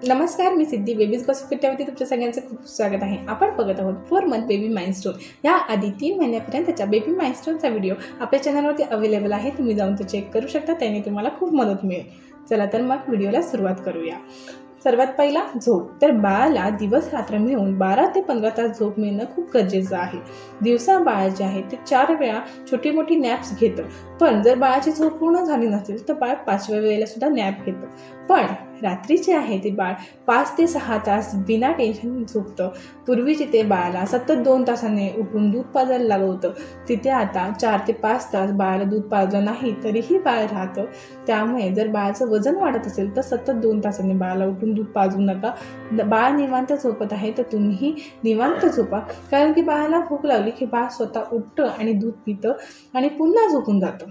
नमस्कार, मी सिद्धी babies gossip किट्यावरती तुमच्या सगळ्यांचं खूप स्वागत आहे. आपण बघत आहोत 4 मंथ बेबी माइलस्टोन. या आधी 3 महिन्यापर्यंतच्या बेबी माइलस्टोनचा व्हिडिओ आपल्या चॅनलवरती अवेलेबल आहे. तुम्ही जाऊन तो चेक करू शकता, त्याने तुम्हाला खूप मदत मिळेल. चला तर मग व्हिडिओला सुरुवात करूया. सर्वात पहिला झोप. तर बाळाला दिवस रात्र मिळून 12 ते 15 तास झोप मिळणं खूप गरजेचं आहे. दिवसा बाळ जे आहे ते 4 वेळा छोटी मोठी नॅप्स घेतं, पण जर बाळाची झोप पूर्ण झाली नसेल तर बाळ 5व्या वेळेला सुद्धा नॅप घेतं. पण रात्रीचे आहे ते बाळ 5 ते 6 तास बिना टेन्शन झोपतं. पूर्वी जिथे बाळाला सतत 2 तासाने उठून दूध पाजायला लागत होतं, तिथे आता 4 ते 5 तास बाळाला दूध पाजलं नाही तरीही बाळ राहतं. त्यामुळे जर बाळाचं वजन वाढत असेल तर सतत 2 तासांनी बाळाला उठून दूध पाजू नका. बाळ निवांत झोपत आहे तर तुम्हीही निवांत झोपा, कारण की बाळाला भूक लागली की बाळ स्वतः उठतं आणि दूध पितं आणि पुन्हा झोपून जातं.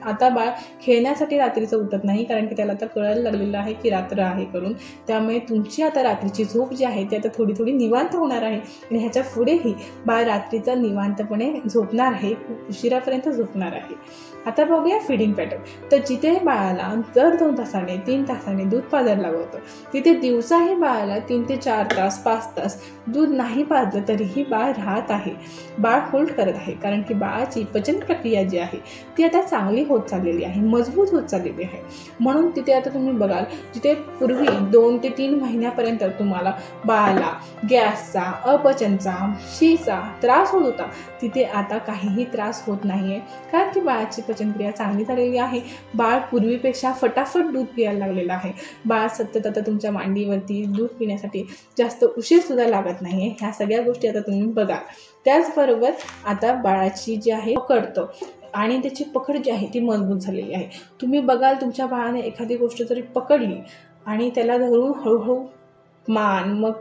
आता बाळ खेळण्यासाठी रात्रीचं उठत नाही, कारण की त्याला आता कळायला लागलेलं आहे की रात्र आहे करून. त्यामुळे तुमची आता रात्रीची झोप जी आहे ती आता थोडी थोडी निवांत होणार आहे आणि ह्याच्या पुढेही बाळ रात्रीचं निवांतपणे झोपणार आहे, खूप उशिरापर्यंत झोपणार आहे. आता बघूया फिडिंग पॅटर्न. तर जिथे बाळाला दर 2 तासाने 3 तासाने दूध पाजायला लागत होतं, तिथे दिवसाही बाळाला 3 ते 4 तास 5 तास दूध नाही पाजलं तरीही बाळ राहत आहे. बाळ होल्ड करत आहे, कारण की बाळाची पचन प्रक्रिया जी आहे ती आता चांगली होत चाललेली आहे, मजबूत होत चाललेली आहे. म्हणून तिथे आता तुम्ही बघाल, जिथे पूर्वी 2 ते 3 महिन्यापर्यंत तुम्हाला बाळाला गॅसचा, अपचनचा, शीचा त्रास होत होता, तिथे आता काहीही त्रास होत नाही आहे, कारण की बाळाची पचनक्रिया चांगली झालेली आहे. बाळ पूर्वीपेक्षा फटाफट दूध प्यायला लागलेलं आहे. बाळ सतत आता तुमच्या मांडीवरती दूध पिण्यासाठी जास्त उशीरसुद्धा लागत नाही आहे. ह्या सगळ्या गोष्टी आता तुम्ही बघा. त्याचबरोबर आता बाळाची जी आहे पकडतं आणि त्याची पकड जी आहे ती मजबूत झालेली आहे. तुम्ही बघाल, तुमच्या बाळाने एखादी गोष्ट जरी पकडली आणि त्याला धरून हळूहळू मान, मग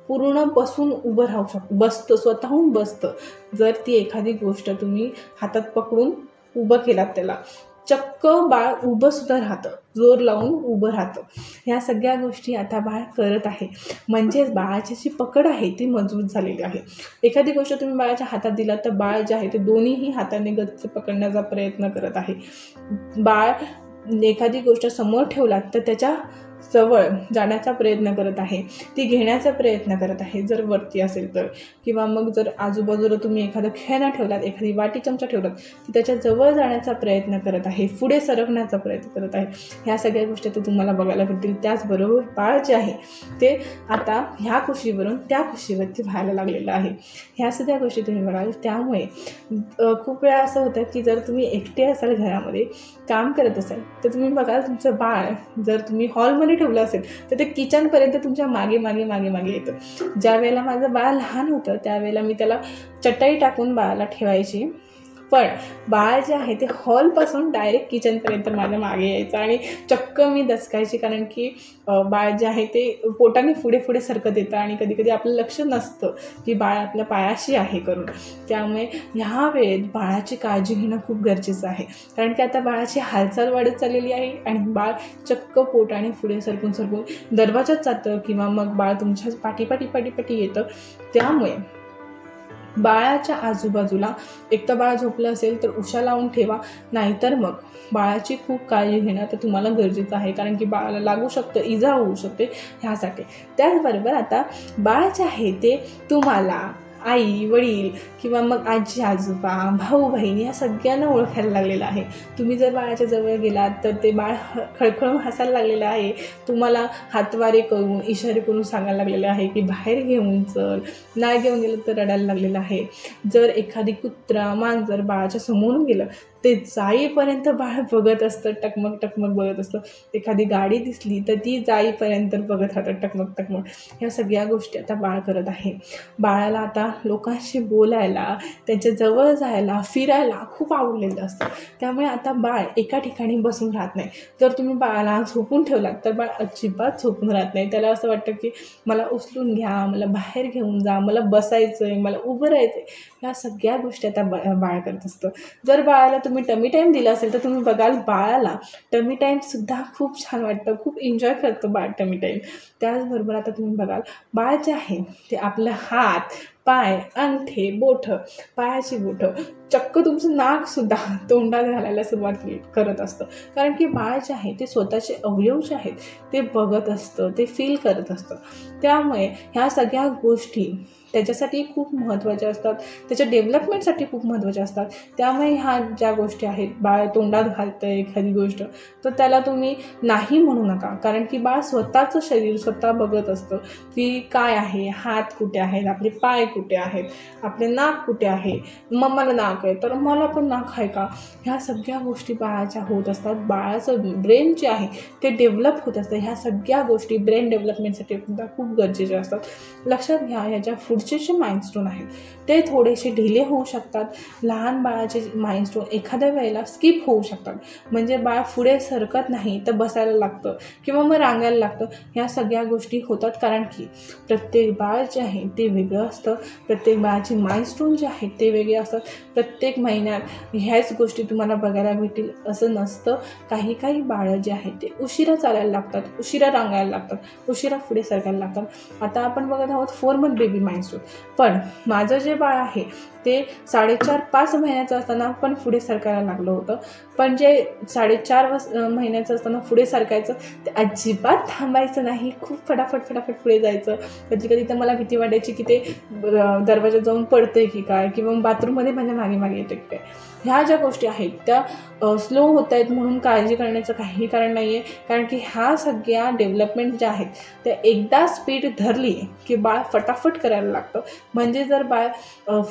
पूर्ण बसून उभं राहू शकतो, बसतं, स्वतःहून बसतं. जर ती एखादी गोष्ट तुम्ही हातात पकडून उभं केलात, त्याला चक्क बाळ उभं सुद्धा राहतं, जोर लावून उभं राहतं. ह्या सगळ्या गोष्टी आता बाळ करत आहे, म्हणजेच बाळाची जी पकड आहे ती मजबूत झालेली आहे. एखादी गोष्ट तुम्ही बाळाच्या हातात दिला तर बाळ जे आहे ते दोन्हीही हाताने गच्च पकडण्याचा प्रयत्न करत आहे. बाळ एखादी गोष्ट समोर ठेवलात तर त्याच्या जवळ जाण्याचा प्रयत्न करत आहे, ती घेण्याचा प्रयत्न करत आहे जर वरती असेल तर, किंवा मग जर आजूबाजूला तुम्ही एखादं खेळणं ठेवलात, एखादी वाटी चमचा ठेवलात, ती त्याच्या जवळ जाण्याचा प्रयत्न करत आहे, पुढे सरकण्याचा प्रयत्न करत आहे. ह्या सगळ्या गोष्टी ते तुम्हाला बघायला भेटतील. त्याचबरोबर बाळ जे आहे ते आता ह्या खुशीवरून त्या खुशीवरती व्हायला लागलेलं आहे. ह्या सगळ्या गोष्टी तुम्ही बघाल. त्यामुळे खूप वेळा असं होतं की जर तुम्ही एकटे असाल, घरामध्ये काम करत असाल, तर तुम्ही बघाल तुमचं बाळ जर तुम्ही हॉलमध्ये ठेवलं असेल तर ते किचनपर्यंत तुमच्या मागे मागे मागे मागे येतं. ज्या वेळेला माझं बाळ लहान होतं त्यावेळेला मी त्याला चटई टाकून बाळाला ठेवायची, पण बाळ जे आहे ते हॉलपासून डायरेक्ट किचनपर्यंत माझ्या मागे यायचं आणि चक्क मी दचकायची, कारण की बाळ जे आहे ते पोटाने पुढे पुढे सरकत येतं आणि कधी कधी आपलं लक्ष नसतं की बाळ आपल्या पायाशी आहे करून. त्यामुळे ह्या वेळेत बाळाची काळजी घेणं खूप गरजेचं आहे, कारण की आता बाळाची हालचाल वाढत चाललेली आहे आणि बाळ चक्क पोटाने पुढे सरकून सरकून दरवाजात जातं किंवा मग बाळ तुमच्या पाठी येतं. त्यामुळे बाळाच्या आजूबाजूला एक तर बाळ झोपलं असेल तर उशा लावून ठेवा, नाहीतर मग बाळाची खूप काळजी घेणं तर तुम्हाला गरजेचं आहे, कारण की बाळाला लागू शकतं, इजा होऊ शकते ह्यासाठी. त्याचबरोबर आता बाळ जे आहे ते तुम्हाला आई वडील किंवा मग आजी आजोबा, भाऊ बहीण या सगळ्यांना ओळखायला लागलेलं आहे. तुम्ही जर बाळाच्या जवळ गेलात तर ते बाळ खळखळून हसायला लागलेलं आहे, तुम्हाला हातवारे करून इशारे करून सांगायला लागलेलं आहे की बाहेर घेऊन चल, नाही घेऊन गेलं तर रडायला लागलेलं आहे. जर एखादी कुत्रा मांजर बाळाच्या समोरून गेलं ते जाईपर्यंत बाळ बघत असतं, टकमक टकमक बघत असतं. एखादी गाडी दिसली तर ती जाईपर्यंत बघत राहतं, टकमक टकमक. ह्या सगळ्या गोष्टी आता बाळ करत आहे. बाळाला आता लोकांशी बोलायला, त्यांच्या जवळ जायला, फिरायला खूप आवडलेलं असतं. त्यामुळे आता बाळ एका ठिकाणी बसून राहत नाही. जर तुम्ही बाळाला झोपून ठेवलात तर बाळ अजिबात झोपून राहत नाही. त्याला असं वाटतं की मला उचलून घ्या, मला बाहेर घेऊन जा, मला बसायचं आहे, मला उभं राहायचं आहे. ह्या सगळ्या गोष्टी आता बाळ करत असतं. जर बाळाला तुम्ही टमी टाईम दिला असेल तर तुम्ही बघाल बाळाला टमी टाईमसुद्धा खूप छान वाटतं, खूप एन्जॉय करतं बाळ टमी टाईम. त्याचबरोबर आता तुम्ही बघाल बाळ जे आहे ते आपला हात पाय, अंगठे, बोटं, पायाची बोटं, चक्क तुमचं नाकसुद्धा तोंडात घालायला सुरुवात करत असतं. कारण की बाळ जे आहे ते स्वतःचे अवयव जे आहेत ते बघत असतं, ते फील करत असतं. त्यामुळे ह्या सगळ्या गोष्टी त्याच्यासाठी खूप महत्त्वाच्या असतात, त्याच्या डेव्हलपमेंटसाठी खूप महत्त्वाच्या असतात. त्यामुळे ह्या ज्या गोष्टी आहेत, बाळ तोंडात घालतं आहे एखादी गोष्ट, तर त्याला तुम्ही नाही म्हणू नका. कारण की बाळ स्वतःचं शरीर स्वतः बघत असतं की काय आहे, हात कुठे आहेत, आपले पाय कुठे आहेत, आपले नाक कुठे आहे. मम्माला नाक आहे तर मला पण नाक आहे का, ह्या सगळ्या गोष्टी बाळाच्या होत असतात. बाळाचं ब्रेन जे आहे ते डेव्हलप होत असतं. ह्या सगळ्या गोष्टी ब्रेन डेव्हलपमेंटसाठी सुद्धा खूप गरजेच्या असतात. लक्षात घ्या, ह्याच्या पुढचे जे माइलस्टोन आहेत ते थोडेसे ढिले होऊ शकतात. लहान बाळाचे माइलस्टोन एखाद्या वेळेला स्किप होऊ शकतात. म्हणजे बाळ पुढे सरकत नाही तर बसायला लागतं किंवा मग रांगायला लागतं. ह्या सगळ्या गोष्टी होतात कारण की प्रत्येक बाळ जे आहे ते वेगळं असतं. प्रत्येक बाळाचे माइलस्टोन जे आहेत ते वेगळे असतात. प्रत्येक महिन्यात ह्याच गोष्टी तुम्हाला बघायला भेटतील असं नसतं. काही बाळं जे आहेत ते उशिरा चालायला लागतात, उशिरा रांगायला लागतात, उशिरा पुढे सरकायला लागतात. आता आपण बघत आहोत 4 मंथ बेबी माइलस्टोन. पण माझं जे बाळ आहे ते 4.5-5 महिन्याचं असताना पण पुढे सरकायला लागलं होतं. पण जे 4.5 महिन्याचं असताना पुढे सरकायचं ते अजिबात थांबायचं नाही. खूप फटाफट पुढे जायचं. कधी तर मला भीती वाटायची की ते दरवाजात जाऊन पडते की काय, किंवा बाथरूममध्ये माझ्या मागे येते की काय. ह्या ज्या गोष्टी आहेत त्या स्लो होत आहेत म्हणून काळजी करण्याचं काही कारण नाही आहे. कारण की ह्या सगळ्या डेव्हलपमेंट ज्या आहेत त्या एकदा स्पीड धरली की बाळ फटाफट करायला लागतं. म्हणजे जर बाळ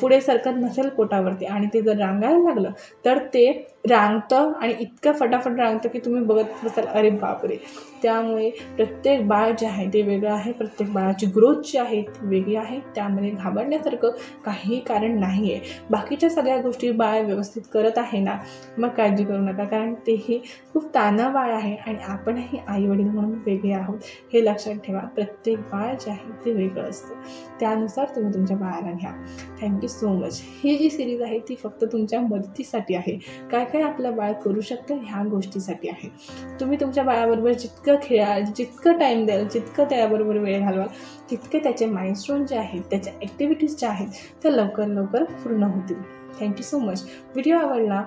पुढे सरकत नसेल पोटावरती आणि ते जर रांगायला लागलं तर ते रांगतं आणि इतकं फटाफट रांगतं की तुम्ही बघत बसाल, अरे बापरे. त्यामुळे प्रत्येक बाळ जे आहे ते वेगळं आहे. प्रत्येक बाळाची ग्रोथ जी आहे ती वेगळी आहे. त्यामध्ये घाबरण्यासारखं काही कारण नाही आहे. बाकीच्या सगळ्या गोष्टी बाळ व्यवस्थित करत आहे ना, मग काळजी करू नका. कारण तेही खूप तानं बाळ आहे आणि आपणही आईवडील म्हणून वेगळे आहोत हे लक्षात ठेवा. प्रत्येक बाळ जे आहे ते वेगळं असतं. त्यानुसार तुम्ही तुमच्या बाळाला घ्या. Thank you so much. ही जी सिरीज आहे ती फक्त तुमच्या मदतीसाठी आहे. काय आपलं बाळ करू शकतं ह्या गोष्टीसाठी आहे. तुम्ही तुमच्या बाळाबरोबर जितकं खेळाल, जितकं टाईम द्याल, जितकं त्याबरोबर वेळ घालवाल, तितके त्याचे माइलस्टोन जे आहेत, त्याच्या ॲक्टिव्हिटीज ज्या आहेत त्या लवकर पूर्ण होतील. Thank you so much. व्हिडिओ आवडला